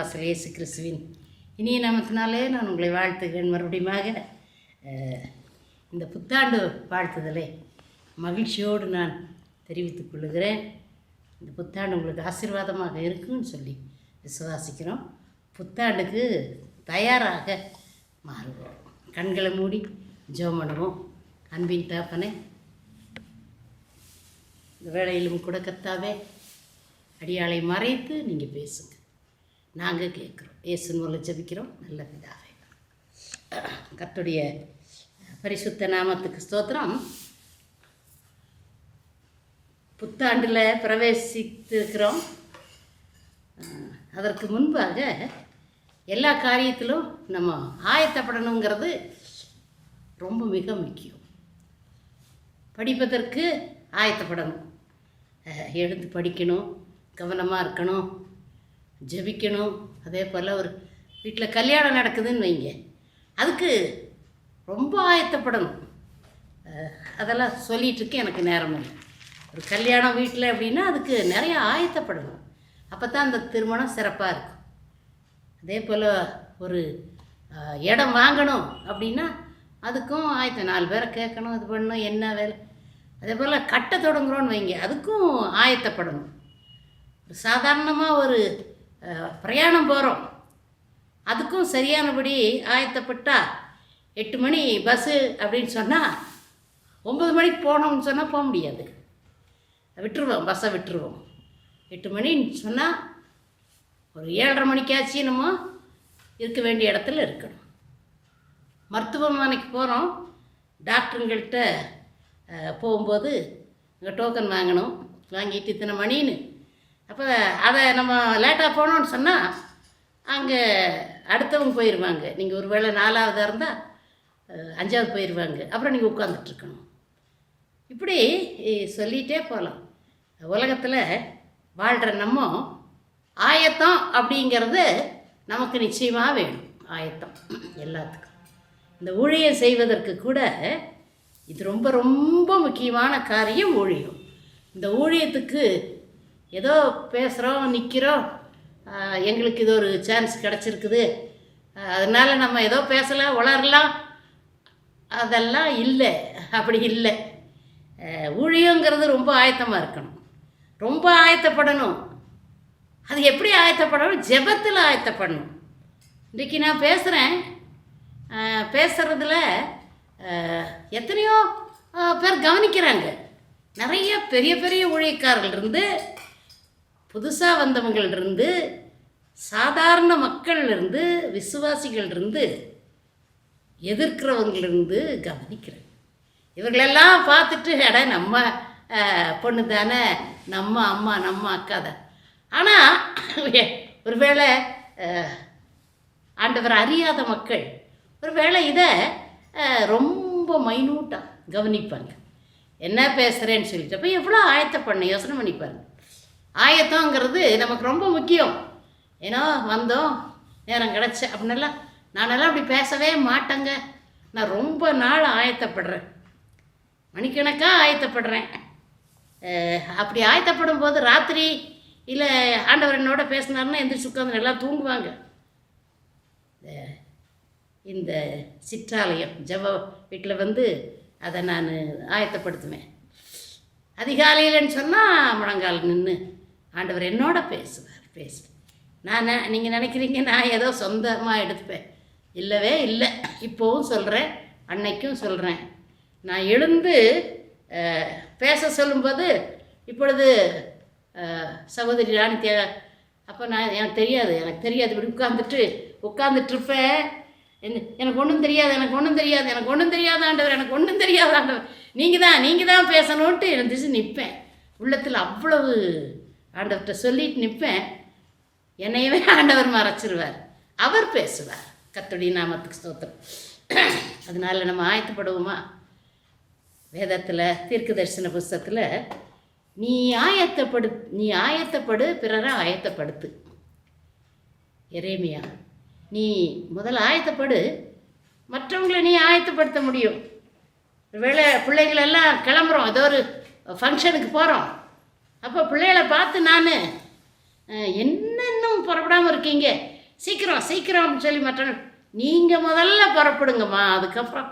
வாசல் இயேசு கிறிஸ்துவின் இனிய நாமத்தினாலே நான் உங்களை வாழ்த்துகிறேன். மறுபடியுமாக இந்த புத்தாண்டு வாழ்த்துதலை மகிழ்ச்சியோடு நான் தெரிவித்துக் கொள்கிறேன். இந்த புத்தாண்டு உங்களுக்கு ஆசீர்வாதமாக இருக்குன்னு சொல்லி விசுவாசிக்கிறோம். புத்தாண்டுக்கு தயாராக மாறுவோம். கண்களை மூடி ஜெபம் பண்ணுவோம். அன்பின் தகப்பனே, இந்த வேளையிலும் கூட கர்த்தாவே அடியாளை மறைத்து நீங்கள் பேசுங்க. நாங்கள் கேட்குறோம். இயேசுவின் மூலம் ஜெபிக்கிறோம் நல்ல பிதாவே. கர்த்தருடைய பரிசுத்த நாமத்துக்கு ஸ்தோத்திரம். புத்தாண்டில் பிரவேசித்திருக்கிறோம். அதற்கு முன்பாக எல்லா காரியத்திலும் நம்ம ஆயத்தப்படணுங்கிறது ரொம்ப மிக முக்கியம். படிப்பதற்கு ஆயத்தப்படணும். எழுந்து படிக்கணும், கவனமாக இருக்கணும், ஜெபிக்கணும். அதே போல் ஒரு வீட்டில் கல்யாணம் நடக்குதுன்னு வைங்க, அதுக்கு ரொம்ப ஆயத்தப்படணும். அதெல்லாம் சொல்லிகிட்ருக்கு, எனக்கு நேரம் இல்லை. ஒரு கல்யாணம் வீட்டில் அப்படின்னா அதுக்கு நிறைய ஆயத்தப்படணும். அப்போ தான் அந்த திருமணம் சிறப்பாக இருக்கும். அதே போல் ஒரு இடம் வாங்கணும் அப்படின்னா அதுக்கும் ஆயத்தம். 4 பேரை கேட்கணும், அது பண்ணணும், என்ன வேலை. அதே போல் கட்ட தொடங்குறோன்னு வைங்க, அதுக்கும் ஆயத்தப்படணும். சாதாரணமாக ஒரு பிரயாணம் போகிறோம், அதுக்கும் சரியானபடி ஆயத்தப்பட்டால் 8 மணி பஸ்ஸு அப்படின்னு சொன்னால் 9 மணிக்கு போனோம்னு சொன்னால் போக முடியாது. விட்டுருவோம், பஸ்ஸை விட்டுருவோம். 8 மணின்னு சொன்னால் ஒரு 7:30 மணிக்காச்சும் நம்ம இருக்க வேண்டிய இடத்துல இருக்கணும். மருத்துவமனைக்கு போகிறோம், டாக்டருங்கள்கிட்ட போகும்போது இங்கே டோக்கன் வாங்கணும், வாங்கிட்டு இத்தனை மணின்னு. அப்போ அதை நம்ம லேட்டாக போனோன்னு சொன்னால் அங்கே அடுத்தவங்க போயிடுவாங்க. நீங்கள் ஒரு வேளை 4ஆவதாக இருந்தால் 5ஆவது போயிடுவாங்க. அப்புறம் நீங்கள் உட்காந்துட்ருக்கணும். இப்படி சொல்லிகிட்டே போகலாம். உலகத்தில் வாழ்கிற நம்ம ஆயத்தம் அப்படிங்கிறது நமக்கு நிச்சயமாக வேணும். ஆயத்தம் எல்லாத்துக்கும். இந்த ஊழியம் செய்வதற்கு கூட இது ரொம்ப ரொம்ப முக்கியமான காரியம், ஊழியம். இந்த ஊழியத்துக்கு ஏதோ பேசுகிறோம், நிற்கிறோம், எங்களுக்கு இது ஒரு சான்ஸ் கிடச்சிருக்குது, அதனால் நம்ம ஏதோ பேசலாம், வளரலாம், அதெல்லாம் இல்லை. அப்படி இல்லை. ஊழியங்கிறது ரொம்ப ஆயத்தமாக இருக்கணும், ரொம்ப ஆயத்தப்படணும். அது எப்படி ஆயத்தப்படணும்? ஜெபத்தில் ஆயத்தப்படணும். இன்றைக்கி நான் பேசுகிறதுல எத்தனையோ பேர் கவனிக்கிறாங்க. நிறைய பெரிய பெரிய ஊழியக்காரர்கள் இருந்து, புதுசாக வந்தவங்கள் இருந்து, சாதாரண மக்கள் இருந்து, விசுவாசிகள் இருந்து, எதிர்க்கிறவங்களிருந்து கவனிக்கிறேன். இவர்களெல்லாம் பார்த்துட்டு அட நம்ம பொண்ணு தானே, நம்ம அம்மா, நம்ம அக்கா தான். ஆனால் ஒருவேளை ஆண்டவர் அறியாத மக்கள் ஒருவேளை இதை ரொம்ப மைனூட்டாக கவனிப்பாங்க. என்ன பேசுகிறேன்னு சொல்லிட்டு. அப்போ எவ்வளோ ஆயத்தப்பண்ண யோசனை பண்ணிப்பாருங்க. ஆயத்தங்கிறது நமக்கு ரொம்ப முக்கியம். ஏன்னா வந்தோம், நேரம் கிடச்ச அப்படின்னெல்லாம் நானெல்லாம் அப்படி பேசவே மாட்டேங்க. நான் ரொம்ப நாள் ஆயத்தப்படுறேன், மணிக்கணக்காக ஆயத்தப்படுறேன். அப்படி ஆயத்தப்படும் போது ராத்திரி இல்லை ஆண்டவர் என்னோட பேசினார்னா எந்திரிச்சு உட்காந்து எல்லாம் தூங்குவாங்க. இந்த சிற்றாலயம் ஜெப வீட்டில் அதை நான் ஆயத்தப்படுத்துவேன். அதிகாலையிலன்னு சொன்னால் முழங்கால் நின்று ஆண்டவர் என்னோட பேசுவேன். நீங்கள் நினைக்கிறீங்க நான் ஏதோ சொந்தமாக எடுத்துப்பேன். இல்லவே இல்லை. இப்போவும் சொல்கிறேன், அன்னைக்கும் சொல்கிறேன். நான் எழுந்து பேச சொல்லும்போது இப்பொழுது சகோதரி ராணி அப்போ எனக்கு தெரியாது இப்படி உட்காந்துட்ருப்பேன். எனக்கு ஒன்றும் தெரியாது ஆண்டவர், எனக்கு ஒன்றும் தெரியாது ஆண்டவர், நீங்கள் தான் பேசணுன்ட்டு எழுந்திரிச்சு நிற்பேன். உள்ளத்தில் அவ்வளவு ஆண்டவர்கிட்ட சொல்லிட்டு நிற்பேன். என்னையவே ஆண்டவர் மறைச்சிருவார், அவர் பேசுவார். கர்த்தருடைய நாமத்துக்கு ஸ்தோத்திரம். அதனால் நம்ம ஆயத்தப்படுவோமா? வேதத்தில் தீர்க்க தரிசன புஸ்தகத்தில் நீ ஆயத்தப்படு பிறரை ஆயத்தப்படுத்து. எரேமியா, நீ முதல்ல ஆயத்தப்படு, மற்றவங்களை நீ ஆயத்தப்படுத்த முடியும். ஒருவேளை பிள்ளைங்களெல்லாம் கிளம்புறோம், ஏதோ ஒரு ஃபங்க்ஷனுக்கு போகிறோம். அப்போ பிள்ளைகளை பார்த்து நான் என்ன இன்னும் புறப்படாமல் இருக்கீங்க, சீக்கிரம் சீக்கிரம்னு சொல்லி மற்றவங்க நீங்கள் முதல்ல புறப்படுங்கம்மா, அதுக்கப்புறம்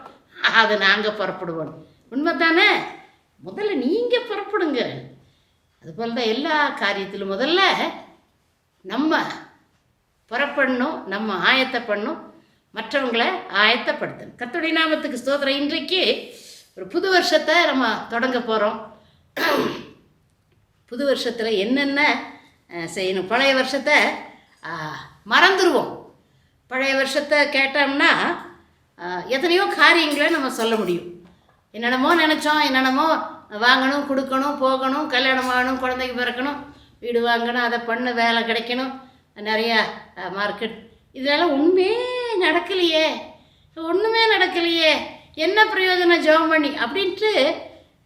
அது நாங்கள் புறப்படுவோம். உண்மை தானே? முதல்ல நீங்கள் புறப்படுங்க. அதுபோல் தான் எல்லா காரியத்திலும் முதல்ல நம்ம புறப்படணும், நம்ம ஆயத்தப்படணும், மற்றவங்களை ஆயத்தப்படுத்தணும். கர்த்தருடைய நாமத்துக்கு ஸ்தோத்திரம். இன்றைக்கு ஒரு புது வருஷத்தை நம்ம தொடங்க போகிறோம். புது வருஷத்தில் என்னென்ன செய்யணும்? பழைய வருஷத்தை மறந்துடுவோம். பழைய வருஷத்தை கேட்டோம்னா எத்தனையோ காரியங்களை நம்ம சொல்ல முடியும். என்னென்னமோ நினச்சோம், என்னென்னமோ வாங்கணும், கொடுக்கணும், போகணும், கல்யாணம் ஆகணும், குழந்தைக்கு பிறக்கணும், வீடு வாங்கணும், அதை பண்ண வேலை கிடைக்கணும், நிறையா மார்க்கெட், இதெல்லாம் ஒன்றுமே நடக்கலையே, ஒன்றுமே நடக்கலையே, என்ன பிரயோஜனம் ஜெபம் பண்ணி அப்படின்ட்டு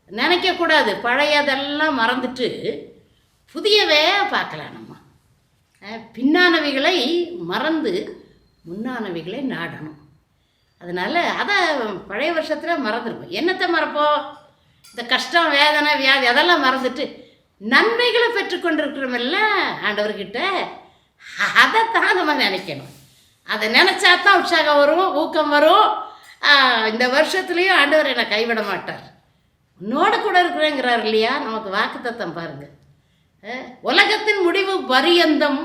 நினைக்கக்கூடாது. பழையதெல்லாம் மறந்துட்டு புதியவே பார்க்கலாம். நம்ம பின்னானவைகளை மறந்து முன்னானவைகளை நாடணும். அதனால் அதை பழைய வருஷத்தில் மறந்துருப்போம். என்னத்தை மறப்போம்? இந்த கஷ்டம், வேதனை, வியாதி அதெல்லாம் மறந்துட்டு நன்மைகளை பெற்றுக்கொண்டிருக்கிறோமில்ல ஆண்டவர்கிட்ட, அதைத்தான் நம்ம நினைக்கணும். அதை நினச்சா தான் உற்சாகம் வரும், ஊக்கம் வரும். இந்த வருஷத்துலேயும் ஆண்டவர் என்னை கைவிட மாட்டார், உன்னோட கூட இருக்கிறேங்கிறார் இல்லையா? நமக்கு வாக்குத்தத்தம் பாருங்கள். உலகத்தின் முடிவு பரியந்தம்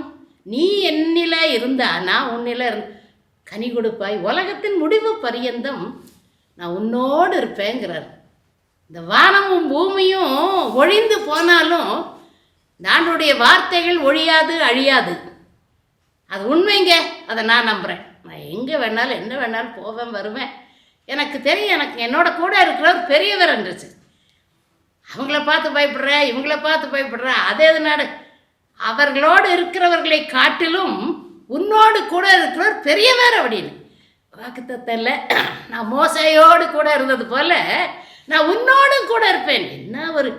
நீ என்னில இருந்தா நான் உன்னில கனி கொடுப்பாய், உலகத்தின் முடிவு பரியந்தம் நான் உன்னோடு இருப்பேங்கிறார். இந்த வானமும் பூமியும் ஒழிந்து போனாலும் இந்த ஆண்டவருடைய வார்த்தைகள் ஒழியாது, அழியாது. அது உண்மைங்க. அதை நான் நம்புகிறேன். நான் எங்கே வேணாலும் என்ன வேணாலும் போவேன், வருவேன். எனக்கு தெரியும், எனக்கு என்னோட கூட இருக்கிறவர் பெரியவர் என்றுச்சு. அவங்கள பார்த்து பயப்படுறேன், இவங்கள பார்த்து பயப்படுறேன், அதே நாடு அவர்களோடு இருக்கிறவர்களை காட்டிலும் உன்னோடு கூட இருக்கிறவர் பெரியவர் அப்படின்னு வாக்குத்தத்தம். நான் மோசையோடு கூட இருந்தது போல நான் உன்னோடும் கூட இருப்பேன். என்ன ஒரு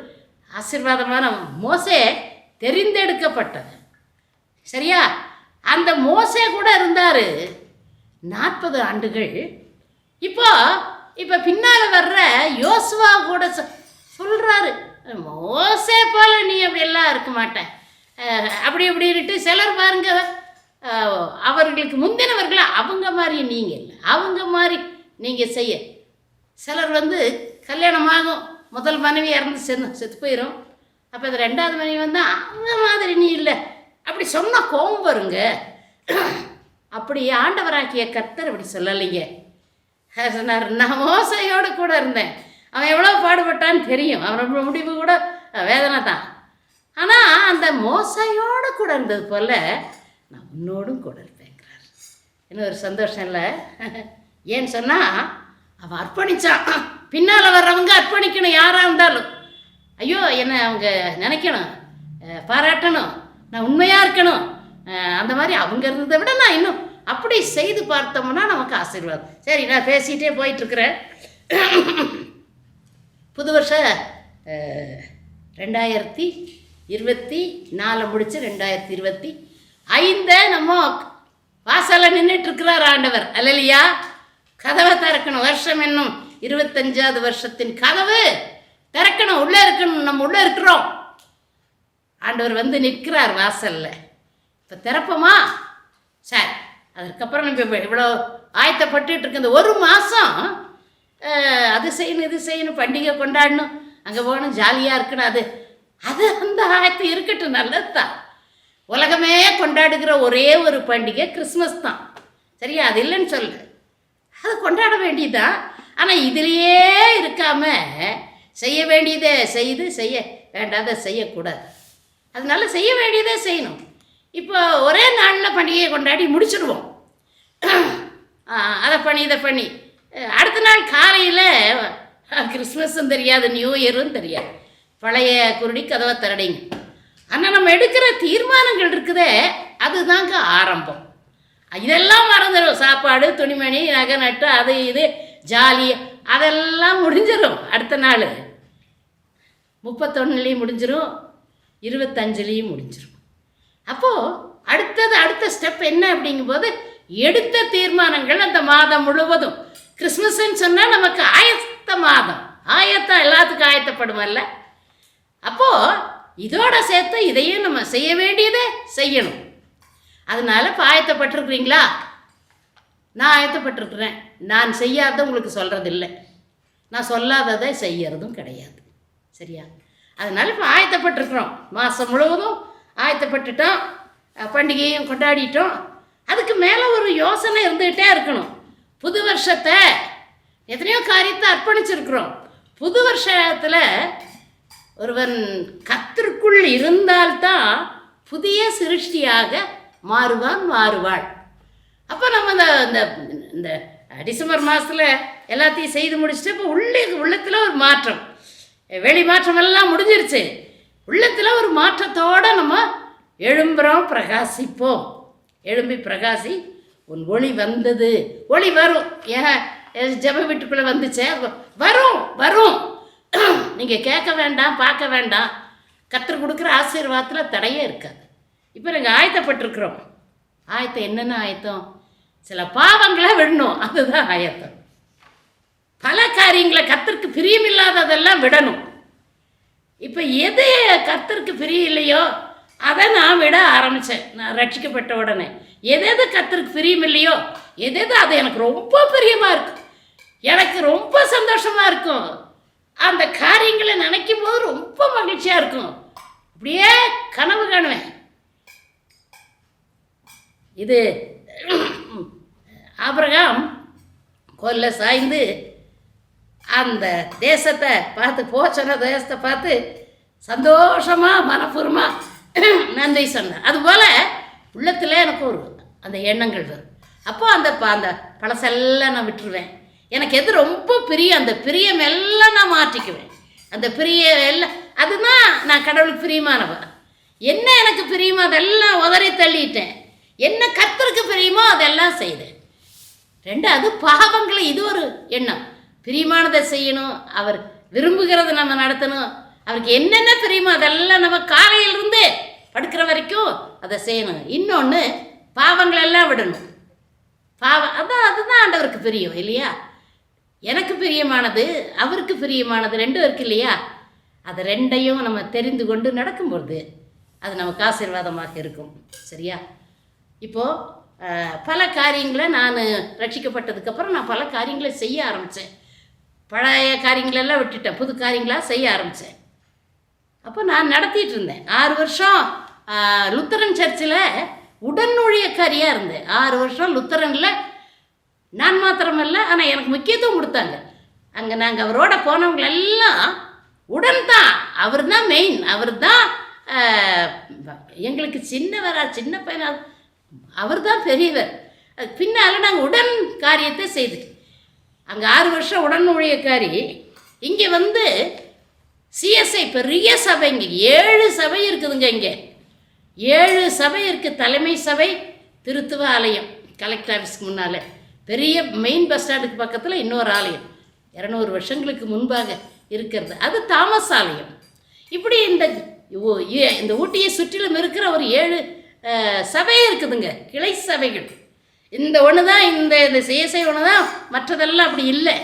ஆசீர்வாதமான மோசே தெரிந்தெடுக்கப்பட்டது. சரியா? அந்த மோசே கூட இருந்தார் 40 ஆண்டுகள். இப்போ பின்னால் வர்ற யோசுவா கூட சொல்கிறாரு, மோசே போல நீ அப்படியெல்லாம் இருக்க மாட்டேன் அப்படி இப்படின்ட்டு. சிலர் பாருங்க, அவர்களுக்கு முந்தினவர்கள் அவங்க மாதிரி நீங்கள் இல்லை, அவங்க மாதிரி நீங்கள் செய்ய. சிலர் கல்யாணமாகும், முதல் மனைவி இறந்து செத்து போயிடும். அப்போ இது 2வது மனைவி வந்தால் அவங்க மாதிரி நீ இல்லை அப்படி சொன்னால் கோபம் வருங்க. அப்படி ஆண்டவராக்கிய கர்த்தர் அப்படி சொல்லலைங்க. சொன்னார், நான் மோசையோடு கூட இருந்தேன், அவன் எவ்வளோ பாடுபட்டான்னு தெரியும், அவனோட முடிவு கூட வேதனை தான். ஆனால் அந்த மோசையோடு கூட இருந்தது போல் நான் உன்னோடும் கூட இருப்பேங்கிறார். இன்னும் ஒரு சந்தோஷம் இல்லை. ஏன்னு சொன்னால் அவன் அர்ப்பணித்தான். பின்னால் வர்றவங்க அர்ப்பணிக்கணும், யாராக இருந்தாலும். ஐயோ என்னை அவங்க நினைக்கணும், பாராட்டணும், நான் உண்மையாக இருக்கணும். அந்த மாதிரி அவங்க இருந்ததை விட நான் இன்னும் அப்படி செய்து பார்த்தோம்னா நமக்கு ஆசீர்வாதம். சரி, நான் பேசிகிட்டே போயிட்டுருக்கிறேன். புது வருஷம் 2024 முடிச்சு 2025 நம்ம வாசலில் நின்றுட்டுருக்கிறார் ஆண்டவர். அல்லையா? கதவை திறக்கணும். வருஷம் என்னும் 25வது வருஷத்தின் கதவு திறக்கணும். உள்ளே இருக்கணும். நம்ம உள்ளே இருக்கிறோம். ஆண்டவர் நிற்கிறார் வாசலில். இப்போ திறப்போமா? சரி, அதுக்கப்புறம் நம்ம இவ்வளோ ஆயத்தப்பட்டு இருக்க இந்த ஒரு மாதம் அது செய்யணும், இது செய்யணும், பண்டிகை கொண்டாடணும், அங்கே போகணும், ஜாலியாக இருக்கணும். அது அந்த ஆயத்தம் இருக்கட்டும், நல்லது தான். உலகமே கொண்டாடுகிற ஒரே ஒரு பண்டிகை கிறிஸ்மஸ் தான். சரியா? அது இல்லைன்னு சொல்ல, அது கொண்டாட வேண்டியதுதான். ஆனால் இதிலேயே இருக்காமல் செய்ய வேண்டியதை செய்து செய்ய வேண்டாத செய்யக்கூடாது. அதனால செய்ய வேண்டியதே செய்யணும். இப்போ ஒரே நாளில் பண்டிகையை கொண்டாடி முடிச்சுடுவோம். அதை பண்ணி இதை பண்ணி அடுத்த நாள் காலையில் கிறிஸ்மஸும் தெரியாது, நியூ இயரும் தெரியாது, பழைய குருடி கதவை திறடிங்க. ஆனால் நம்ம எடுக்கிற தீர்மானங்கள் இருக்குதே, அதுதாங்க ஆரம்பம். இதெல்லாம் மறந்துடும். சாப்பாடு, துணிமணி, நகை நட்டு, அது இது ஜாலி அதெல்லாம் முடிஞ்சிடும். அடுத்த நாள் 31லேயும் முடிஞ்சிடும், 25லேயும் முடிஞ்சிடும். அப்போது அடுத்த ஸ்டெப் என்ன அப்படிங்கும்போது எடுத்த தீர்மானங்கள் அந்த மாதம் முழுவதும். கிறிஸ்மஸ்ன்னு சொன்னால் நமக்கு ஆயத்த மாதம், ஆயத்தம் எல்லாத்துக்கும் ஆயத்தப்படுமல்ல. அப்போது இதோட சேர்த்து இதையும் நம்ம செய்ய வேண்டியதை செய்யணும். அதனால் இப்போ ஆயத்தப்பட்டிருக்கிறீங்களா? நான் ஆயத்தப்பட்டிருக்கிறேன். நான் செய்யாத உங்களுக்கு சொல்கிறது இல்லை, நான் சொல்லாததை செய்யறதும் கிடையாது. சரியா? அதனால் இப்போ ஆயத்தப்பட்டிருக்கிறோம். மாதம் முழுவதும் ஆயத்தப்பட்டுட்டோம், பண்டிகையும் கொண்டாடிட்டோம். அதுக்கு மேலே ஒரு யோசனை இருந்துக்கிட்டே இருக்கணும். புது வருஷத்தை எத்தனையோ காரியத்தை அர்ப்பணிச்சிருக்கிறோம். புது வருஷத்தில் ஒருவன் கர்த்தருக்குள் இருந்தால்தான் புதிய சிருஷ்டியாக மாறுவாள். அப்போ நம்ம இந்த இந்த டிசம்பர் மாதத்தில் எல்லாத்தையும் செய்து முடிச்சுட்டு இப்போ உள்ளத்தில் ஒரு மாற்றம், வெளி மாற்றம் எல்லாம் முடிஞ்சிருச்சு. உள்ளத்தில் ஒரு மாற்றத்தோடு நம்ம எழும்புகிறோம், பிரகாசிப்போம். எழும்பி பிரகாசி, உன் ஒளி வந்தது. ஒளி வரும். ஏன் ஜெப வீட்டுக்குள்ளே வந்துச்சே, வரும். நீங்கள் கேட்க வேண்டாம், பார்க்க வேண்டாம். கர்த்தர் கொடுக்குற ஆசீர்வாதத்தில் தடையே இருக்காது. இப்போ நாங்கள் ஆயத்தப்பட்டிருக்கிறோம். ஆயத்தம் என்னென்ன ஆயத்தம்? சில பாவங்களை விடணும், அதுதான் ஆயத்தம். பல காரியங்களை கர்த்தருக்கு பிரியமில்லாததெல்லாம் விடணும். இப்போ எது கர்த்தருக்கு பிரியம் இல்லையோ அதை நான் விட ஆரம்பித்தேன். நான் ரட்சிக்கப்பட்ட உடனே எது கர்த்தருக்கு பிரியம் இல்லையோ எது அது எனக்கு ரொம்ப பிரியமாக இருக்கும், எனக்கு ரொம்ப சந்தோஷமாக இருக்கும். அந்த காரியங்களை நினைக்கும் போது ரொம்ப மகிழ்ச்சியாக இருக்கும். அப்படியே கனவு காணுவேன். இது ஆபிரகாம் கொல்ல சாய்ந்து அந்த தேசத்தை பார்த்து, போச்சன தேசத்தை பார்த்து சந்தோஷமாக மனப்பூர்வமாக நன்றி சொன்னேன். அதுபோல் உள்ளத்தில் எனக்கு ஒரு அந்த எண்ணங்கள் வரும். அப்போ அந்த பழசெல்லாம் நான் விட்டுருவேன். எனக்கு எது ரொம்ப பிரியம், அந்த பிரியம் எல்லாம் நான் மாற்றிக்குவேன். அந்த பிரியம் எல்லாம் அதுதான் நான் கடவுளுக்கு பிரியமானவன். என்ன எனக்கு பிரியுமோ அதெல்லாம் உதறி தள்ளிட்டேன். என்ன கர்த்தருக்கு பிரியுமோ அதெல்லாம் செய்தேன். ரெண்டாவது பாவங்களை, இது ஒரு எண்ணம். பிரியமானதை செய்யணும், அவர் விரும்புகிறத நம்ம நடத்தணும். அவருக்கு என்னென்ன பிரியுமோ அதெல்லாம் நம்ம காலையிலிருந்து படுக்கிற வரைக்கும் அதை செய்யணும். இன்னொன்று, பாவங்களெல்லாம் விடணும். அதுதான் ஆண்டவருக்கு பிரியம் இல்லையா? எனக்கு பிரியமானது, அவருக்கு பிரியமானது, ரெண்டும் இருக்கு இல்லையா? அது ரெண்டையும் நம்ம தெரிந்து கொண்டு நடக்கும்பொழுது அது நமக்கு ஆசீர்வாதமாக இருக்கும். சரியா? இப்போது பல காரியங்களை நான் ரட்சிக்கப்பட்டதுக்கப்புறம் நான் பல காரியங்களை செய்ய ஆரம்பித்தேன். பழைய காரியங்களெல்லாம் விட்டுட்டேன், புது காரியங்களாக செய்ய ஆரம்பித்தேன். அப்போ நான் நடத்திட்டு இருந்தேன் 6 வருஷம் லுத்தரன் சர்ச்சில் உடன் ஊழியக்காரியாக இருந்தேன். 6 வருஷம் லுத்தரனில். நான் மாத்திரமல்ல, ஆனால் எனக்கு முக்கியத்துவம் கொடுத்தாங்க. அங்கே நாங்கள் அவரோட போனவங்களெல்லாம் உடன் தான். அவர் தான் மெயின், அவர் தான் எங்களுக்கு சின்ன பையனா, அவர் தான் பெரியவர். பின்னால் நாங்கள் உடன் காரியத்தை செய்துட்டு அங்கே 6 வருஷம் உடன் ஊழியக்காரி. இங்கே வந்து சிஎஸ்ஐ பெரிய சபை, இங்கே 7 சபை இருக்குதுங்க. இங்கே 7 சபை இருக்குது. தலைமை சபை திருத்துவ ஆலயம், கலெக்டர் ஆஃபீஸ்க்கு முன்னால் பெரிய மெயின் பஸ் ஸ்டாண்டுக்கு பக்கத்தில் இன்னொரு ஆலயம் 200 வருஷங்களுக்கு முன்பாக இருக்கிறது, அது தாமஸ் ஆலயம். இப்படி இந்த ஊட்டியை சுற்றிலும் இருக்கிற ஒரு 7 சபை இருக்குதுங்க, கிளை சபைகள். இந்த ஒன்று தான், இந்த சிஎஸ்ஐ ஒன்று தான், மற்றதெல்லாம் அப்படி இல்லை.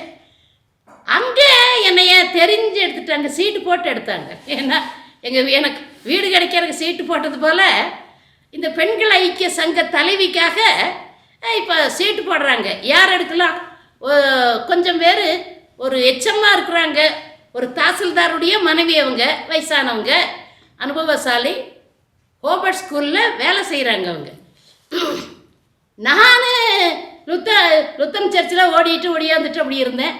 அங்கே என்னைய தெரிஞ்சு எடுத்துட்டாங்க, சீட்டு போட்டு எடுத்தாங்க. ஏன்னா எனக்கு வீடு கிடைக்கிறதுக்கு சீட்டு போட்டது போல் இந்த பெண்கள் ஐக்கிய சங்க தலைவிக்காக இப்போ சீட்டு போடுறாங்க. யார் எடுக்கலாம்? கொஞ்சம் பேர் ஒரு எச்சமாக இருக்கிறாங்க, ஒரு தாசில்தாருடைய மனைவி, அவங்க வயசானவங்க, அனுபவசாலி, ஹோபர்ட் ஸ்கூலில் வேலை செய்கிறாங்க அவங்க. நான் லுத்தம் சர்ச்சில் ஓடியாந்துட்டு அப்படி இருந்தேன்.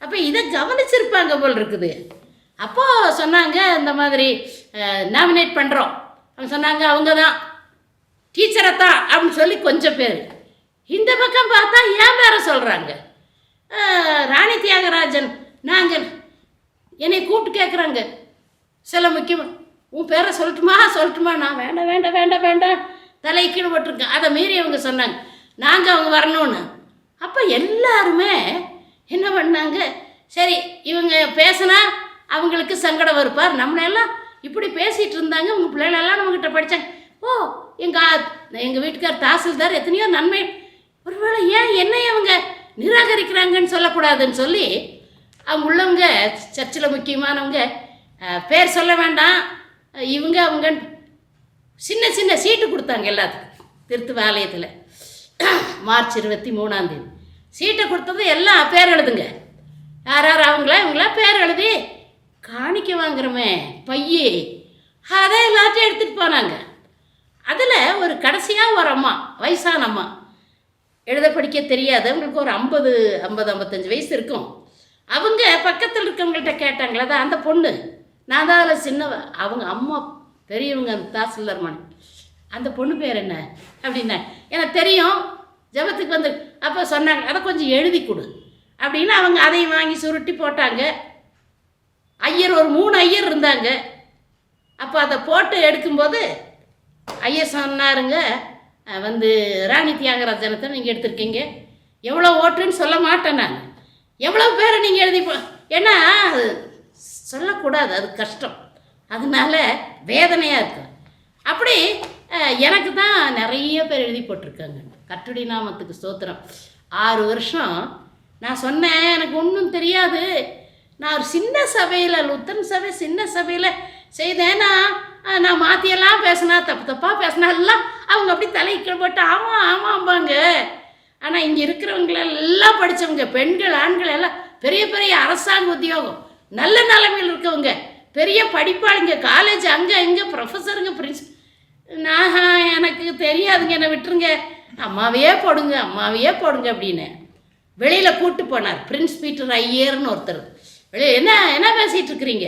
அப்போ இதை கவனிச்சிருப்பாங்க போல் இருக்குது. அப்போது சொன்னாங்க, இந்த மாதிரி நாமினேட் பண்ணுறோம் அவங்க சொன்னாங்க. அவங்க தான் டீச்சரை தான் அப்படின்னு சொல்லி கொஞ்சம் பேர். இந்த பக்கம் பார்த்தா ஏன் வேற சொல்கிறாங்க, ராணி தியாகராஜன். நாங்கள் என்னை கூப்பிட்டு கேட்குறாங்க சில முக்கியமாக, உன் பேரை சொல்லட்டுமா? நான் வேண்டாம் தலைக்கீழ் போட்டிருக்கேன். அதை மீறி அவங்க சொன்னாங்க நாங்கள் அவங்க வரணும்னு. அப்போ எல்லாருமே என்ன பண்ணாங்க, சரி இவங்க பேசினா அவங்களுக்கு சங்கடம் வருப்பார், நம்மளெல்லாம் இப்படி பேசிகிட்டு இருந்தாங்க. உங்கள் பிள்ளைகளெல்லாம் நம்மக்கிட்ட படித்தாங்க. ஓ, எங்கள் வீட்டுக்கார் தாசில்தார், எத்தனையோ நன்மை, ஒருவேளை ஏன் என்னை அவங்க நிராகரிக்கிறாங்கன்னு சொல்லக்கூடாதுன்னு சொல்லி அவங்க உள்ளவங்க, சர்ச்சில் முக்கியமானவங்க, பேர் சொல்ல வேண்டாம், அவங்க சின்ன சீட்டு கொடுத்தாங்க எல்லாத்துக்கும். திருத்துவாலயத்தில் மார்ச் 23 சீட்டை கொடுத்தது எல்லாம் பேர் எழுதுங்க. யார் யார் இவங்களா பேர் எழுதி காணிக்க வாங்குறோமே பையே அதை எல்லாத்தையும் எடுத்துகிட்டு போனாங்க. அதில் ஒரு கடைசியாக ஒரு அம்மா, வயசான அம்மா, எழுத படிக்க தெரியாது, அவங்களுக்கு ஒரு 50-55 வயசு இருக்கும். அவங்க பக்கத்தில் இருக்கவங்கள்ட்ட கேட்டாங்களா, அதான் அந்த பொண்ணு, நான் தான் அதில் சின்னவ, அவங்க அம்மா பெரியவங்க, அந்த தாசில்தார் மணி, அந்த பொண்ணு பேர் என்ன அப்படின்னா எனக்கு தெரியும், ஜபத்துக்கு வந்து அப்போ சொன்னாங்க, அதை கொஞ்சம் எழுதி கொடு அப்படின்னு. அவங்க அதையும் வாங்கி சுருட்டி போட்டாங்க. ஐயர் ஒரு 3 ஐயர் இருந்தாங்க. அப்போ அதை போட்டு எடுக்கும்போது ஐயர் சொன்னாருங்க, வந்து ராணி தியாகராஜனத்தை நீங்கள் எடுத்திருக்கீங்க, எவ்வளோ ஓட்டுன்னு சொல்ல மாட்டேன் நான், எவ்வளோ பேரை நீங்கள் எழுதிப்போ, ஏன்னா அது சொல்லக்கூடாது, அது கஷ்டம், அதனால வேதனையாக இருக்கும். அப்படி எனக்கு தான் நிறைய பேர் எழுதி போட்டிருக்காங்க. கர்த்தருடைய நாமத்துக்கு ஸ்தோத்திரம். 6 வருஷம் நான் சொன்னேன், எனக்கு ஒன்றும் தெரியாது, நான் ஒரு சின்ன சபையில், லுத்தன் சபை சின்ன சபையில் செய்தேன்னா நான் மாற்றியெல்லாம் பேசினா, தப்பாக பேசினா எல்லாம் அவங்க அப்படி தலைக்கு போட்டு ஆமாம் ஆமாம்பாங்க. ஆனால் இங்கே இருக்கிறவங்களெல்லாம் படித்தவங்க, பெண்கள் ஆண்கள் எல்லாம் பெரிய பெரிய அரசாங்க உத்தியோகம், நல்ல நிலைமையில் இருக்கவங்க, பெரிய படிப்பாளிங்க, காலேஜ் அங்கே இங்கே ப்ரொஃபஸருங்க, நான் எனக்கு தெரியாதுங்க, என்னை விட்டுருங்க, அம்மாவையே போடுங்க அப்படின்னு வெளியில் கூப்பிட்டு போனார். பிரின்ஸ் பீட்டர் ஐயர்னு ஒருத்தர். வெளியே என்ன பேசிகிட்டு இருக்கிறீங்க,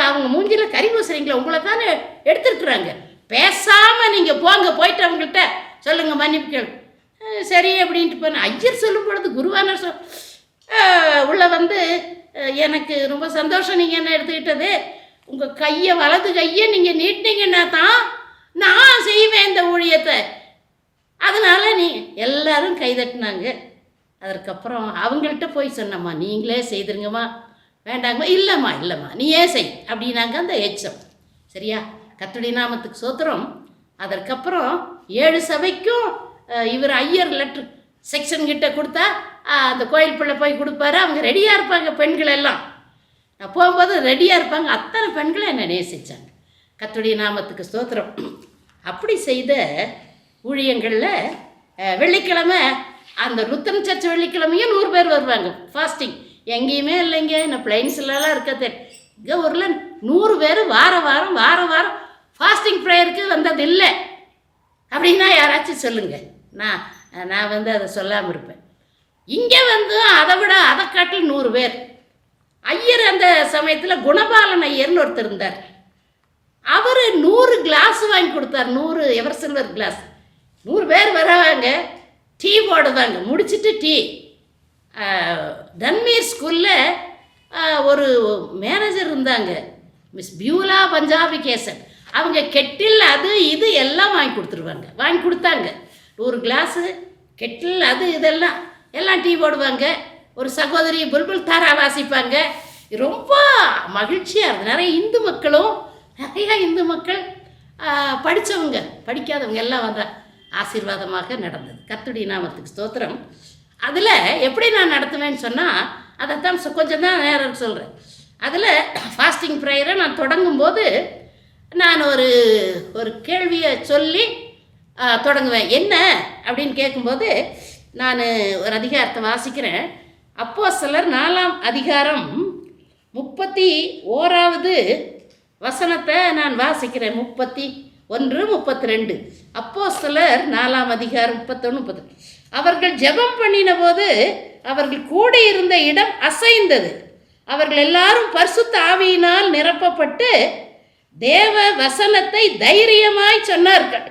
அவங்க மூஞ்சியில் கறி பூசுறீங்களா, உங்களை தானே எடுத்துருக்குறாங்க, பேசாமல் நீங்கள் போயிட்டு அவங்கள்ட்ட சொல்லுங்கள் மன்னிப்பு கேளு. சரி அப்படின்ட்டு போனேன். ஐயர் சொல்லும் பொழுது குருவானர் உள்ள வந்து எனக்கு ரொம்ப சந்தோஷம், நீங்கள் என்ன எடுத்துக்கிட்டது, உங்கள் கையை வலது கையை நீங்கள் நீட்டினீங்கன்னா தான் நான் செய்வேன் இந்த ஊழியத்தை, அதனால் நீ எல்லாரும் கைதட்டினாங்க. அதற்கப்புறம் அவங்கள்ட்ட போய் சொன்னம்மா, நீங்களே செய்திருங்கம்மா, வேண்டாங்கம்மா, இல்லைம்மா நீ ஏன் செய் அப்படின்னாங்க அந்த எச்சம். சரியா, கர்த்தருடைய நாமத்துக்கு ஸ்தோத்திரம். அதற்கப்புறம் 7 சபைக்கும் இவர் ஐயர் லெட்ரு செக்ஷன் கிட்ட கொடுத்தா அந்த கோயில் பிள்ளை போய் கொடுப்பாரு. அவங்க ரெடியாக இருப்பாங்க, பெண்கள் எல்லாம் நான் போகும்போது ரெடியாக இருப்பாங்க. அத்தனை பெண்களை என்னை நேசித்தாங்க. கர்த்தருடைய நாமத்துக்கு ஸ்தோத்திரம். அப்படி செய்த ஊழியங்களில் வெள்ளிக்கிழமை, அந்த லுத்தரன் சர்ச் வெள்ளிக்கிழமையும் 100 பேர் வருவாங்க ஃபாஸ்டிங். எங்கேயுமே இல்லைங்க, நான் பிளைன்ஸ்லாம் இருக்க இங்கே ஊரில் 100 பேர் வாரம் ஃபாஸ்டிங் ப்ரேயருக்கு வந்தது இல்லை அப்படின்னா யாராச்சும் சொல்லுங்கள். நான் வந்து அதை சொல்லாமல் இருப்பேன். இங்கே வந்து அதை காட்டில் 100 பேர். ஐயர் அந்த சமயத்தில் குணபாலன் ஐயர்னு ஒருத்தர் இருந்தார். அவர் 100 கிளாஸ் வாங்கி கொடுத்தார், 100 எவர் சில்வர் கிளாஸ். 100 பேர் வராங்க, டீ போடுதாங்க, முடிச்சுட்டு டீ. தன்மீர் ஸ்கூலில் ஒரு மேனேஜர் இருந்தாங்க, மிஸ் பியூலா பஞ்சாபி கேசன். அவங்க கெட்டில் அது இது எல்லாம் வாங்கி கொடுத்தாங்க. 100 கிளாஸு கெட்டில் அது இதெல்லாம் எல்லாம் டீ போடுவாங்க. ஒரு சகோதரி புல்புல் தாரா வாசிப்பாங்க. ரொம்ப மகிழ்ச்சியாக இருந்தது. நிறைய இந்து மக்கள் படித்தவங்க படிக்காதவங்க எல்லாம் வந்தால் ஆசீர்வாதமாக நடந்தது. கர்த்தருடைய நாமத்துக்கு ஸ்தோத்திரம். அதில் எப்படி நான் நடத்துவேன்னு சொன்னால், அதைத்தான் கொஞ்சம் தான் நேரம் சொல்கிறேன். அதில் ஃபாஸ்டிங் ப்ரேயரை நான் தொடங்கும்போது நான் ஒரு கேள்வியை சொல்லி தொடங்குவேன். என்ன அப்படின்னு கேட்கும்போது நான் ஒரு அதிகாரத்தை வாசிக்கிறேன். அப்போஸ்தலர் 4ஆம் அதிகாரம் 31வது வசனத்தை நான் வாசிக்கிறேன். 31, 32. அப்போஸ்தலர் 4ஆம் அதிகாரம் 31, 32. அவர்கள் ஜெபம் பண்ணின போது அவர்கள் கூடியிருந்த இடம் அசைந்தது. அவர்கள் எல்லாரும் பரிசுத்த ஆவியினால் நிரப்பப்பட்டு தேவ வசனத்தை தைரியமாய் சொன்னார்கள்.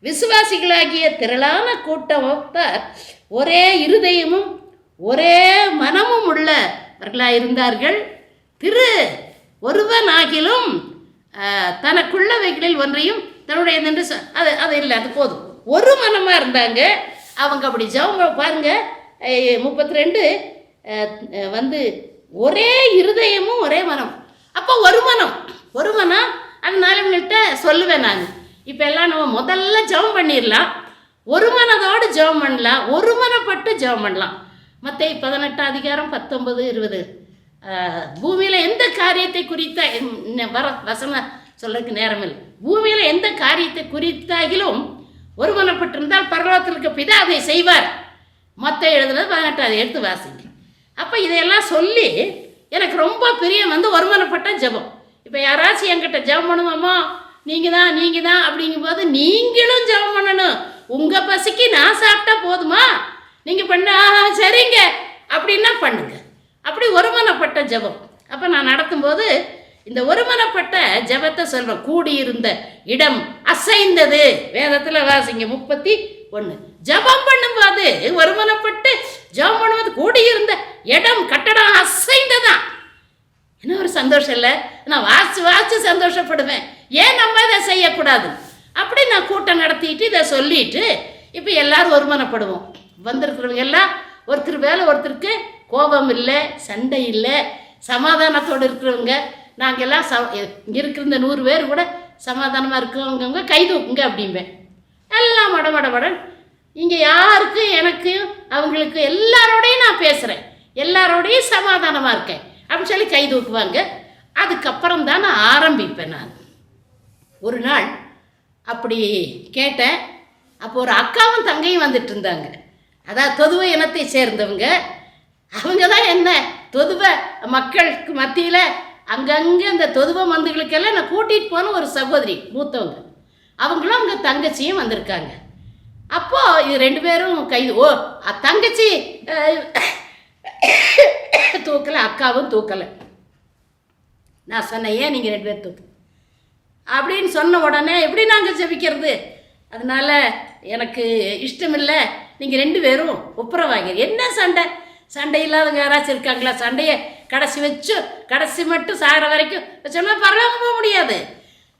விசுவாசிகளாகிய திரளான கூட்டத்தார் ஒரே இருதயமும் ஒரே மனமும் உள்ளவர்களாயிருந்தார்கள். ஒருவனாகிலும் தனக்குள்ளவைகளில் ஒன்றையும் தன்னுடைய நின்று அது இல்லை, அது போதும், ஒரு மனமாக இருந்தாங்க. அவங்க அப்படி ஜெபம் பாருங்க. 32 வந்து ஒரே இருதயமும் ஒரே மனம். அப்போ ஒரு மனம். அதனால இவங்கள்ட்ட சொல்லுவேன் நான், இப்போ எல்லாம் நம்ம முதல்ல ஜெபம் பண்ணிடலாம், ஒரு மனதோடு ஜெபம் பண்ணலாம், ஒரு மனப்பட்டு ஜெபம் பண்ணலாம். மத்தேயு 18 அதிகாரம் 19, 20. பூமியில் எந்த காரியத்தை குறித்த வசனம் சொல்றதுக்கு நேரமில்லை. பூமியில் எந்த காரியத்தை குறித்தாகிலும் ஒருமனப்பட்டிருந்தால் பரலோகத்தில் இருக்க பிதா அதை செய்வார். மற்ற எழுதுனது 18 அதை எடுத்து வாசிங்க. அப்போ இதையெல்லாம் சொல்லி எனக்கு ரொம்ப பிரியம் ஒருமனப்பட்ட ஜெபம். இப்போ யாராச்சும் என்கிட்ட ஜெபம் பண்ணுவோமோ, நீங்கள் தான் அப்படிங்கும்போது நீங்களும் ஜெபம் பண்ணணும். உங்கள் பசிக்கு நான் சாப்பிட்டா போதுமா? நீங்கள் பண்ண சரிங்க அப்படின்னா பண்ணுங்க. அப்படி ஒருமனப்பட்ட ஜெபம். அப்போ நான் நடத்தும்போது இந்த ஒருமனப்பட்ட ஜெபத்தை சொல்வேன். கூடியிருந்த இடம் அசைந்தது. வேதத்தில் வாசிங்க 31. ஜெபம் பண்ணும்போது ஒருமனப்பட்டு ஜெபம் பண்ணும்போது கூடியிருந்த இடம் கட்டடம் அசைந்ததான். என்ன ஒரு சந்தோஷம் இல்லை? நான் வாசிச்சு சந்தோஷப்படுவேன். ஏன் நம்ம இதை செய்யக்கூடாது? அப்படி நான் கூட்டம் நடத்திட்டு இதை சொல்லிட்டு இப்போ எல்லாரும் ஒருமனப்படுவோம். வந்திருக்கிறவங்க எல்லாம் ஒருத்தர் வேலை ஒருத்தருக்கு கோபம் இல்லை, சண்டை இல்லை, சமாதானத்தோடு இருக்கிறவங்க. நாங்கள் எல்லாம் இங்கே இருக்கிற இந்த 100 பேர் கூட சமாதானமாக இருக்கவங்க கை தூக்குங்க அப்படிம்பேன். எல்லாம் மடமடமடன். இங்கே யாருக்கும் எனக்கும் அவங்களுக்கு எல்லாரோடையும் நான் பேசுகிறேன், எல்லாரோடையும் சமாதானமாக இருக்கேன் அப்படின்னு சொல்லி கை தூக்குவாங்க. அதுக்கப்புறம் தான் நான் ஆரம்பிப்பேன். நான் ஒரு நாள் அப்படி கேட்டேன். அப்போ ஒரு அக்காவும் தங்கையும் வந்துட்டு இருந்தாங்க. அதான் தொதுவ இனத்தை சேர்ந்தவங்க. அவங்க தான் என்ன தொதுவ மக்களுக்கு மத்தியில் அங்கங்கே அந்த தொதுவ மந்துகளுக்கெல்லாம் நான் கூட்டிகிட்டு போன ஒரு சகோதரி மூத்தவங்க. அவங்களும் அவங்க தங்கச்சியும் வந்திருக்காங்க. அப்போது இது 2 பேரும் தங்கச்சி தூக்கலை, அக்காவும் தூக்கலை. நான் சொன்னேன், ஏன் நீங்கள் 2 பேர் தூக்கு அப்படின்னு சொன்ன உடனே எப்படி நாங்கள் ஜெபிக்கிறது? அதனால் எனக்கு இஷ்டமில்லை, நீங்கள் 2 பேரும் ஒப்புரவாங்க. என்ன சண்டை இல்லாதவங்க யாராச்சும் இருக்காங்களா? சண்டையை கடைசி மட்டும் சாகிற வரைக்கும் சொன்னால் பரலோகம் போக முடியாது.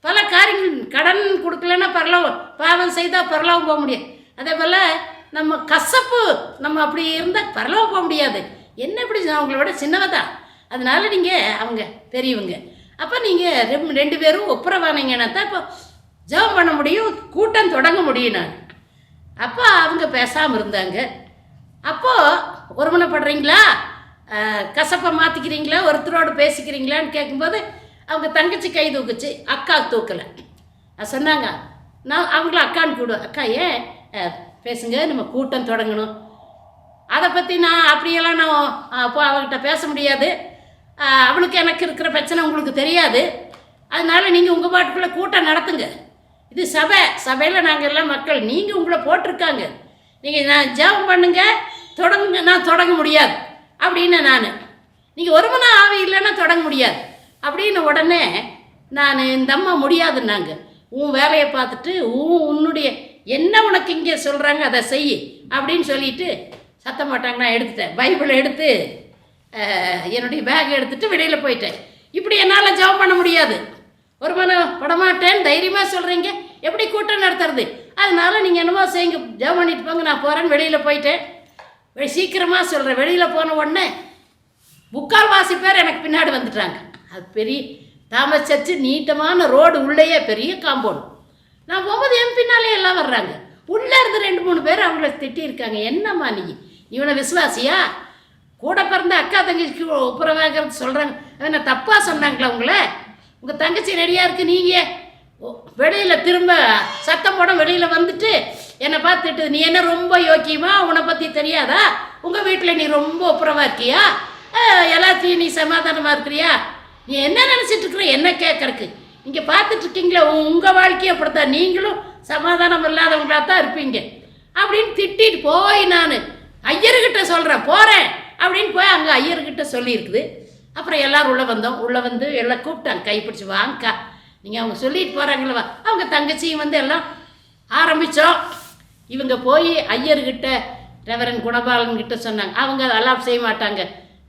பல காரியங்கள் கடன் கொடுக்கலன்னா பரலோகம், பாவம் செய்தால் பரலோகம் போக முடியாது. அதே போல் நம்ம கசப்பு நம்ம அப்படி இருந்தால் பரலோகம் போக முடியாது. என்ன இப்படி அவங்களோட சின்னவ தான். அதனால் நீங்கள் அவங்க பெரியவங்க. அப்போ நீங்கள் 2 பேரும் ஒப்புரவானீங்கன்னா தான் இப்போ ஜெபம் பண்ண முடியும், கூட்டம் தொடங்க முடியும். நான் அப்போ அவங்க பேசாமல் இருந்தாங்க. அப்போது ஒருமனப்படுறீங்களா, கசப்பை மாற்றிக்கிறீங்களா, ஒருத்தரோடு பேசிக்கிறீங்களான்னு கேட்கும்போது அவங்க தங்கச்சி கை தூக்குச்சு, அக்கா தூக்கலை. சொன்னாங்க, நான் அவங்கள அக்கான்னு கூடுவேன். அக்கா ஏன் பேசுங்க, நம்ம கூட்டம் தொடங்கணும். அதை பற்றி நான் அப்படியெல்லாம் நான் அப்போ அவகிட்ட பேச முடியாது. அவளுக்கு எனக்கு இருக்கிற பிரச்சனை உங்களுக்கு தெரியாது. அதனால் நீங்கள் உங்கள் பாட்டுக்குள்ளே கூட்டம் நடத்துங்க. இது சபையில் நாங்கள் எல்லாம் மக்கள், நீங்கள் உங்களை போட்டிருக்காங்க, நீங்கள் நான் ஜெபம் பண்ணுங்க, நான் தொடங்க முடியாது அப்படின்னு நீங்கள் ஒருமன ஆவி இல்லைன்னா தொடங்க முடியாது அப்படின்னு உடனே நான் இந்த அம்மா முடியாதுன்னாங்க. உன் வேலையை பார்த்துட்டு உன்னுடைய என்ன உனக்கு இங்கே சொல்கிறாங்க அதை செய் அப்படின்னு சொல்லிட்டு சத்தம் மாட்டாங்க. நான் எடுத்துட்டேன், பைபிளை எடுத்து என்னுடைய பேக் எடுத்துகிட்டு வெளியில் போயிட்டேன். இப்படி என்னால் ஜெபம் பண்ண முடியாது, ஒருமனப்படமாட்டேன்னு தைரியமாக சொல்கிறீங்க, எப்படி கூட்டம் நடத்துறது? அதனால் நீங்கள் என்னமோ செய்யுங்க, ஜெபம் பண்ணிட்டு போங்க, நான் போகிறேன்னு வெளியில் போயிட்டேன். சீக்கிரமாக சொல்கிறேன். வெளியில் போன உடனே 3/4 பேர் எனக்கு பின்னாடி வந்துட்டாங்க. அது பெரிய தாமஸ் சர்ச்சு, நீட்டமான ரோடு, உள்ளேயே பெரிய காம்பவுண்ட். நான் போகும்போது என் பின்னாலே எல்லாம் வர்றாங்க. உள்ளே இருந்து 2-3 பேர் அவங்கள திட்டியிருக்காங்க. என்னம்மா நீ இவனை விசுவாசியா? கூட பிறந்த அக்கா தங்கச்சிக்கு ஒப்புரவாகிறது சொல்கிறாங்க. என்ன தப்பாக சொன்னாங்களா உங்களை? உங்கள் தங்கச்சி ரெடியாக இருக்குது, நீங்கள் வெளியில் திரும்ப சத்தம் போட வெளியில் வந்துட்டு என்னை பார்த்துட்டு, நீ என்ன ரொம்ப யோக்கியமா, உன்னை பற்றி தெரியாதா? உங்கள் வீட்டில் நீ ரொம்ப ஒப்புரவாக இருக்கியா? எல்லாத்தையும் நீ சமாதானமாக இருக்கிறியா? நீ என்ன நினச்சிட்டு இருக்கிற? என்ன கேட்கறக்கு? இங்கே பார்த்துட்ருக்கீங்களா, உங்கள் வாழ்க்கையை அப்படித்தான், நீங்களும் சமாதானம் இல்லாதவங்களாக தான் இருப்பீங்க அப்படின்னு திட்டிட்டு போய் நான் ஐயர்கிட்ட சொல்கிறேன், போகிறேன் அப்படின்னு போய் அங்கே ஐயர்கிட்ட சொல்லியிருக்குது. அப்புறம் எல்லோரும் உள்ளே வந்து எல்லாம் கூப்பிட்டாங்க, கைப்பிடிச்சி வாங்கக்கா, நீங்கள் அவங்க சொல்லிட்டு போகிறாங்களவா. அவங்க தங்கச்சியும் எல்லாம் ஆரம்பித்தோம். இவங்க போய் ஐயர்கிட்ட ரெவரன் குணபாலன்கிட்ட சொன்னாங்க. அவங்க அதெல்லாம் செய்ய மாட்டாங்க,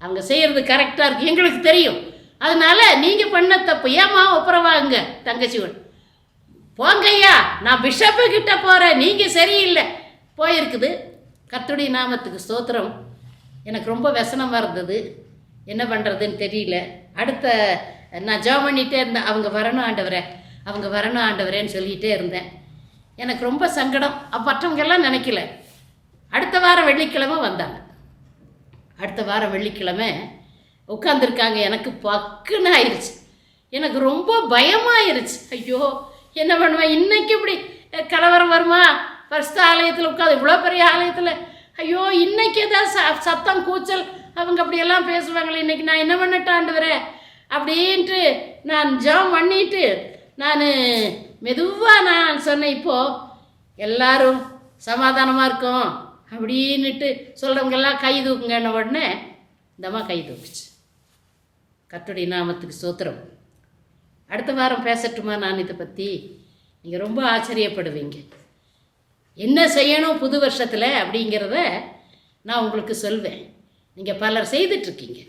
அவங்க செய்கிறது கரெக்டாக இருக்குது, எங்களுக்கு தெரியும், அதனால் நீங்கள் பண்ண தப்பு, ஏமா ஒப்புரவாங்க தங்கச்சி போங்கய்யா, நான் பிஷப்பு கிட்ட போகிறேன், நீங்கள் சரியில்லை போயிருக்குது. கர்த்தருடைய நாமத்துக்கு ஸ்தோத்திரம். எனக்கு ரொம்ப व्यसனமாக இருந்தது, என்ன பண்ணுறதுன்னு தெரியல. அடுத்த நான் ஜெபம் பண்ணிகிட்டே இருந்தேன், அவங்க வரணும் ஆண்டவரேன்னு சொல்லிகிட்டே இருந்தேன். எனக்கு ரொம்ப சங்கடம். மற்றவங்கெல்லாம் நினைக்கல. அடுத்த வாரம் வெள்ளிக்கிழமை வந்தாங்க. அடுத்த வாரம் வெள்ளிக்கிழமை உட்காந்துருக்காங்க. எனக்கு பக்குன்னு ஆயிடுச்சு, எனக்கு ரொம்ப பயமாயிருச்சு. ஐயோ என்ன பண்ணுவேன், இன்னைக்கு இப்படி கலவரம் வருமா, பரிசுத்த ஆலயத்தில் உட்காந்து இவ்வளோ பெரிய ஆலயத்தில் ஐயோ இன்னைக்கு ஏதாவது சத்தம் கூச்சல் அவங்க அப்படியெல்லாம் பேசுவாங்களே, இன்றைக்கி நான் என்ன பண்ணட்டாண்டுக்கிறேன் அப்படின்ட்டு நான் ஜெபம் பண்ணிட்டு நான் மெதுவாக நான் சொன்னேன், இப்போது எல்லாரும் சமாதானமாக இருக்கும் அப்படின்னுட்டு சொல்கிறவங்கெல்லாம் கை தூக்குங்கன்ன உடனே இந்தம்மா கை தூக்குச்சு. கர்த்தருடைய நாமத்துக்கு ஸ்தோத்திரம். அடுத்த வாரம் பேசட்டுமா நான் இதை பற்றி? நீங்கள் ரொம்ப ஆச்சரியப்படுவீங்க. என்ன செய்யணும் புது வருஷத்தில் அப்படிங்கிறத நான் உங்களுக்கு சொல்வேன். நீங்கள் பலர் செய்துட்ருக்கீங்க,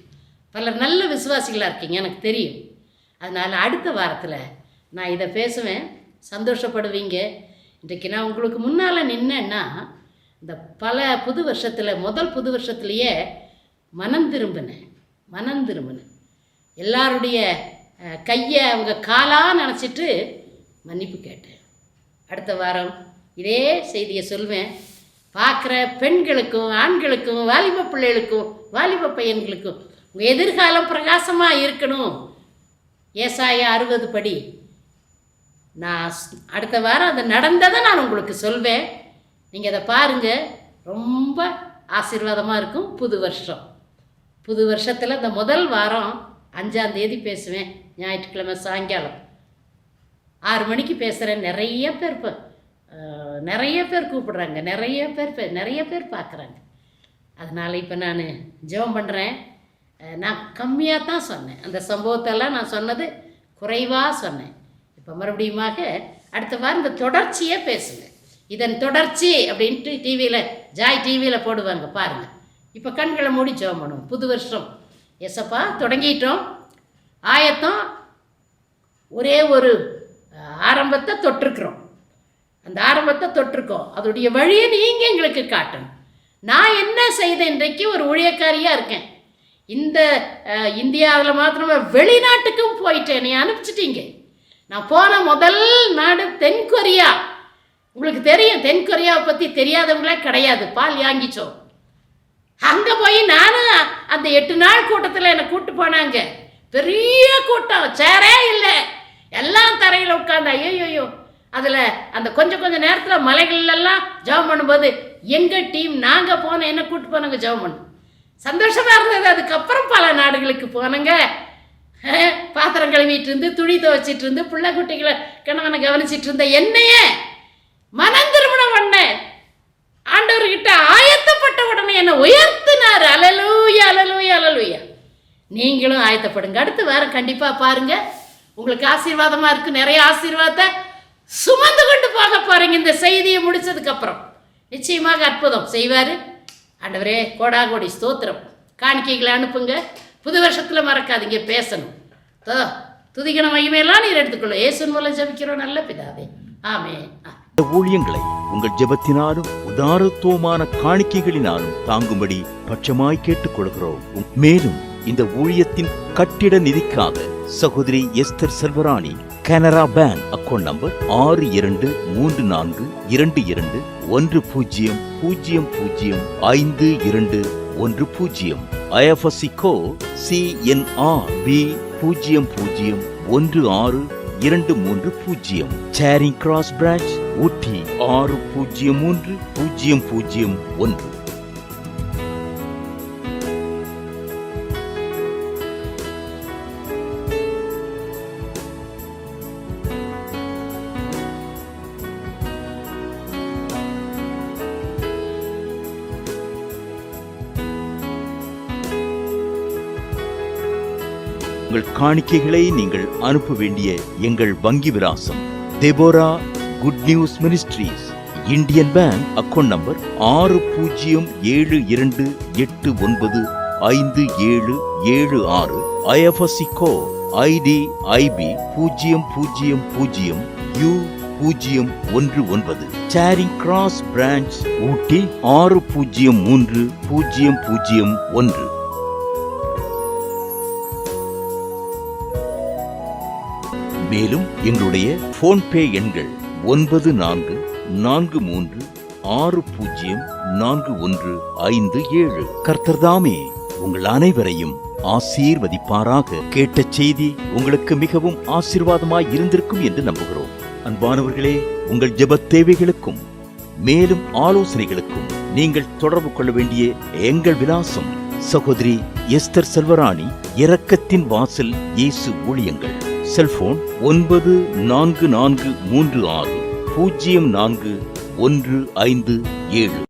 பலர் நல்ல விசுவாசிகளாக இருக்கீங்க, எனக்கு தெரியும். அதனால் அடுத்த வாரத்தில் நான் இதை பேசுவேன், சந்தோஷப்படுவீங்க. இன்றைக்கு நான் உங்களுக்கு முன்னால் நின்னேன்னா இந்த பல புது வருஷத்தில் முதல் புது வருஷத்துலேயே மனம் திரும்பினேன். எல்லாருடைய கையை அவங்க காலாக நினச்சிட்டு மன்னிப்பு கேட்டேன். அடுத்த வாரம் இதே செய்தியை சொல்வேன். பார்க்குற பெண்களுக்கும் ஆண்களுக்கும் வாலிப பிள்ளைகளுக்கும் வாலிப பையன்களுக்கும் உங்கள் எதிர்காலம் பிரகாசமாக இருக்கணும். ஏசாயா 60 படி நான் அடுத்த வாரம் அது நடந்ததை நான் உங்களுக்கு சொல்வேன். நீங்கள் அதை பாருங்கள், ரொம்ப ஆசீர்வாதமாக இருக்கும். புது வருஷத்தில் இந்த முதல் வாரம் 5ஆம் தேதி பேசுவேன், ஞாயிற்றுக்கிழமை சாயங்காலம் 6 மணிக்கு பேசுகிறேன். நிறைய பேர் கூப்பிடுறாங்க, நிறைய பேர் பார்க்குறாங்க. அதனால் இப்போ நான் ஜெபம் பண்ணுறேன். நான் கம்மியாக தான் சொன்னேன், அந்த சம்பவத்தெல்லாம் நான் சொன்னது குறைவாக சொன்னேன். இப்போ மறுபடியுமாக அடுத்த வாரம் இந்த தொடர்ச்சியே பேசுங்க. இதன் தொடர்ச்சி அப்படின்ட்டு ஜாய் டிவியில் போடுவாங்க பாருங்கள். இப்போ கண்களை மூடி ஜெபம் பண்ணுவோம். புது வருஷம் எசப்பா தொடங்கிட்டோம், ஆயத்தம். ஒரே ஒரு ஆரம்பத்தை தொட்டிருக்கிறோம், அந்த ஆரம்பத்தை தொட்டிருக்கோம். அதோடைய வழியை நீங்கள் எங்களுக்கு காட்டணும். நான் என்ன செய்தேன்? இன்றைக்கு ஒரு ஊழியக்காரியாக இருக்கேன். இந்த இந்தியாவில் மாத்திரமே வெளிநாட்டுக்கும் போயிட்டேன். நீ அனுப்பிச்சிட்டீங்க. நான் போன முதல் நாடு தென்கொரியா. உங்களுக்கு தெரியும், தென்கொரியாவை பற்றி தெரியாதவங்களே கிடையாது. பால் யாங்கிச்சோ. அங்கே போய் நானும் அந்த 8 நாள் கூட்டத்தில் என்னை கூப்பிட்டு போனாங்க. பெரிய கூட்டம், சேரே இல்லை, எல்லாம் தரையில் உட்காந்து. ஐயோ அதில் அந்த கொஞ்சம் நேரத்தில் மலைகள்லாம் ஜெபம் பண்ணும்போது எங்கள் டீம் நாங்கள் போனோம், என்ன கூப்பிட்டு போனாங்க ஜெபம் பண்ண. சந்தோஷமாக இருந்தது. அதுக்கப்புறம் பல நாடுகளுக்கு போனங்க. பாத்திரம் கழுவிட்டு இருந்து, துணி துவைச்சிட்டு இருந்து, பிள்ளை குட்டிகளை கணவனை கவனிச்சிட்டு இருந்த என்னையே மனம் திருமணம் பண்ணேன். ஆண்டவர்கிட்ட ஆயத்தப்பட்ட உடனே என்னை உயர்த்தினார். அல்லேலூயா, அல்லேலூயா, அல்லேலூயா. நீங்களும் ஆயத்தப்படுங்க. அடுத்த வாரம் கண்டிப்பாக பாருங்கள், உங்களுக்கு ஆசீர்வாதமாக இருக்குது. நிறைய ஆசீர்வாதத்தை சுமந்து கொண்டு போக பாருங்க. இந்த செய்தியை முடிச்சதுக்கப்புறம் நிச்சயமாக அற்புதம் செய்வார் ஆண்டவரே. கோடாகோடி ஸ்தோத்திரம். காணிக்கைகளை அனுப்புங்க. புது வருஷத்தில் மறக்காதீங்க, பேசணும். துதிக்கண மகிமையெல்லாம் நீர் எடுத்துக்கொள்ள. இயேசுவின் மூலம் ஜெபிக்கிறோம் நல்ல பிதாவே, ஆமென். ஊழியங்களை உங்கள் ஜெபத்தினாலும் உதாரத்துவமான காணிக்கைகளினாலும் தாங்கும்படி பட்சமாய் கேட்டுக்கொள்கிறோம். மேலும் இந்த ஊழியத்தின் கட்டிட நிதிக்காக சகோதரி Esther Selvarani Canara bank account number 623221005010 IFSC code CNR B00162330 Charing Cross Branch ஊட்டி 603001. உங்கள் காணிக்கைகளை நீங்கள் அனுப்ப வேண்டிய எங்கள் வங்கி விலாசம் Deborah good news ministries, Indian bank account number 6078955776 IFSC code ID IB 000U019 Charing Cross Branch ஊட்டி 603001. மேலும் எங்களுடைய போன்பே எண்கள் 9443604157. கர்த்தர்தாமே உங்கள் அனைவரையும் ஆசீர்வதிப்பாராக. கேட்ட செய்தி உங்களுக்கு மிகவும் ஆசீர்வாதமாய் இருந்திருக்கும் என்று நம்புகிறோம். அன்பானவர்களே, உங்கள் ஜெபத் தேவைகளுக்கும் மேலும் ஆலோசனைகளுக்கும் நீங்கள் தொடர்பு கொள்ள வேண்டிய எங்கள் விலாசம்: சகோதரி எஸ்தர் செல்வராணி, இரக்கத்தின் வாசல் இயேசு ஊழியங்கள். செல்போன் 9443600415 7.